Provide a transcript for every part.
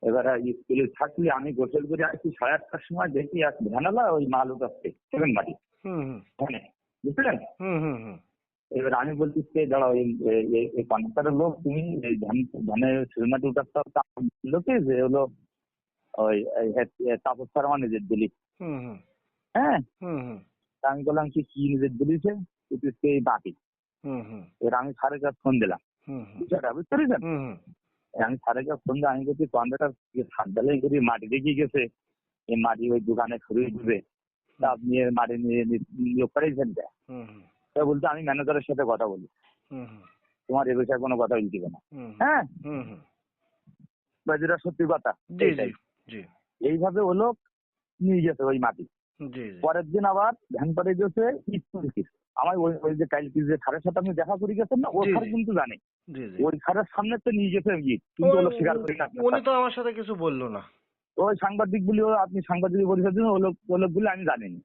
এবারে স্কুলে থাকলে আমি গোসল করে আসছি 8:30টার সময়, দেখি এক ভ্যানালা ওই মাল উঠাচ্ছে সেভেন মাটি ওখানে, বুঝলেন? এবার আমি বলছি দাঁড়াও, এই কন্ট্রাক্টরের লোক, তুমি এই ধানে সেভেন মাটি উঠাচ্ছ লোকে যে হলো ওই তাপস স্যার আমার নিজের দলিত। হ্যাঁ, আমি বললাম কি নিজের দলিছে এই বাকি। এবার আমি স্যারের কাছে ফোন দিলাম, বিষয়টা বুঝতে পেরেছেন? আমি স্যারের কাছে ফোন দিয়ে আমি বলছি কন্ট্রাক্টর ছাদ ঢালাই করে মাটি দেখিয়ে গেছে, এই মাটি ওই দোকানে সরিয়ে দিবে, তা আপনি মাটি নিয়োগ করেছেন। বলতে আমি ম্যানেজারের সাথে কথা বলি, তোমার এ বিষয়ে কোনো কথা বলতে না। হ্যাঁ, যেটা সত্যি কথা। এইভাবে ও লোক নিয়ে গেছে ওই মাটি। পরের দিন আবার ভ্যান পাঠিয়ে দিয়েছে আমার ওই যে কালকে যে স্যারের সাথে আপনি দেখা করে গেছেন না, ও স্যার কিন্তু জানে ওই স্যারের সামনে তো নিয়ে গেছে, কিন্তু ওগুলো স্বীকার করি না। উনি তো আমার সাথে কিছু বললো না। ওই সাংবাদিক গুলি, আপনি সাংবাদিক পরিষদ দিন, ও লোকগুলি আমি জানিনি,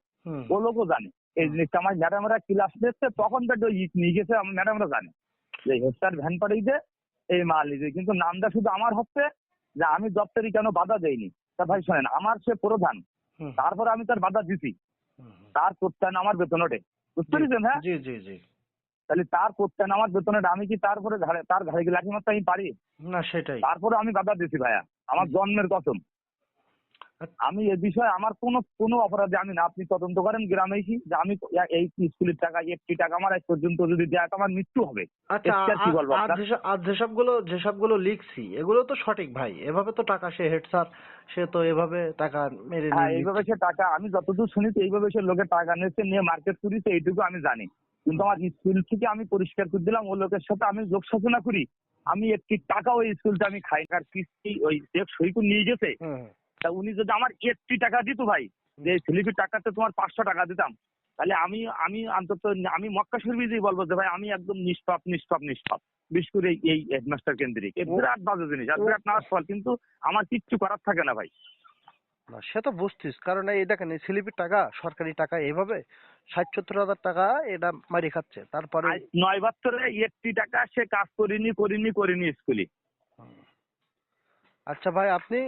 ও লোকও জানে এই জিনিসটা। আমার ম্যাডামরা ক্লাস নিচ্ছে তখন তো নিয়ে গেছে, আমার ম্যাডামরা জানে যে হেডস্যার ভ্যান পাঠিয়েছে এই মাল নিয়েছে, কিন্তু নামটা শুধু আমার হচ্ছে যে আমি দপ্তরি কেন বাধা দেয়নি। তা ভাই শোনেন, আমার সে প্রধান, তারপরে আমি তার বাধা দিছি, তার প্রত্যায়ন আমার বেতন ওঠে, বুঝতে পেরেছেন? হ্যাঁ, তাহলে তার প্রত্যায়ন আমার বেতন ওঠে, আমি কি তারপরে তার ঘাড়ে লাঠি মারতে আমি পারি না? সেটাই, তারপরে আমি বাধা দিছি ভাইয়া, আমার জন্মের কসম। আমি এ বিষয়ে আমার কোনো অপরাধে আমি না, আপনি তদন্ত করেন গ্রামে এসে যে আমি এই স্কুলের টাকা 1টি টাকা আমার আজ পর্যন্ত যদি দেয় তো আমার মৃত্যু হবে। আচ্ছা, যেসবগুলো লিখছি এগুলো তো সঠিক ভাই, এভাবে তো টাকা সে হেড স্যার সে তো এভাবে টাকা মেরে হ্যাঁ, এইভাবে সে টাকা, আমি যতদূর শুনেছি এইভাবে সে লোকের টাকা নিয়েছে, নিয়ে মার্কেট করেছে, এইটুকু আমি জানি। কিন্তু আমার স্কুল থেকে আমি পরিষ্কার করে দিলাম, ও লোকের সাথে আমি যোগসাধনা করি, আমি 1টি টাকা ওই স্কুলটা আমি খাই। আর কিস্তি ওই সই করে নিয়ে গেছে, তা উনি যদি আমার 1টি টাকা দিত ভাই, যে স্লিপের টাকাতে তোমার 500 টাকা দিতাম, তাহলে আমি অন্তত আমি মক্কা শরীফে বলবো যে ভাই আমি একদম নিষ্পাপ। বিশেষ করে এই হেডমাস্টার কেন্দ্রিক বিরাট বাজে জিনিস আর বিরাট নাচ ফল, কিন্তু আমার কিচ্ছু করার থাকে না ভাই। না সে তো বুঝতিস, কারণ এই দেখেন এই স্লিপের টাকা, সরকারি টাকা এইভাবে 60-70 হাজার টাকা এটা মারি খাচ্ছে। তারপরে 9 বছরে 1টি টাকা সে কাজ করিনি স্কুলে। আচ্ছা ভাই, আপনি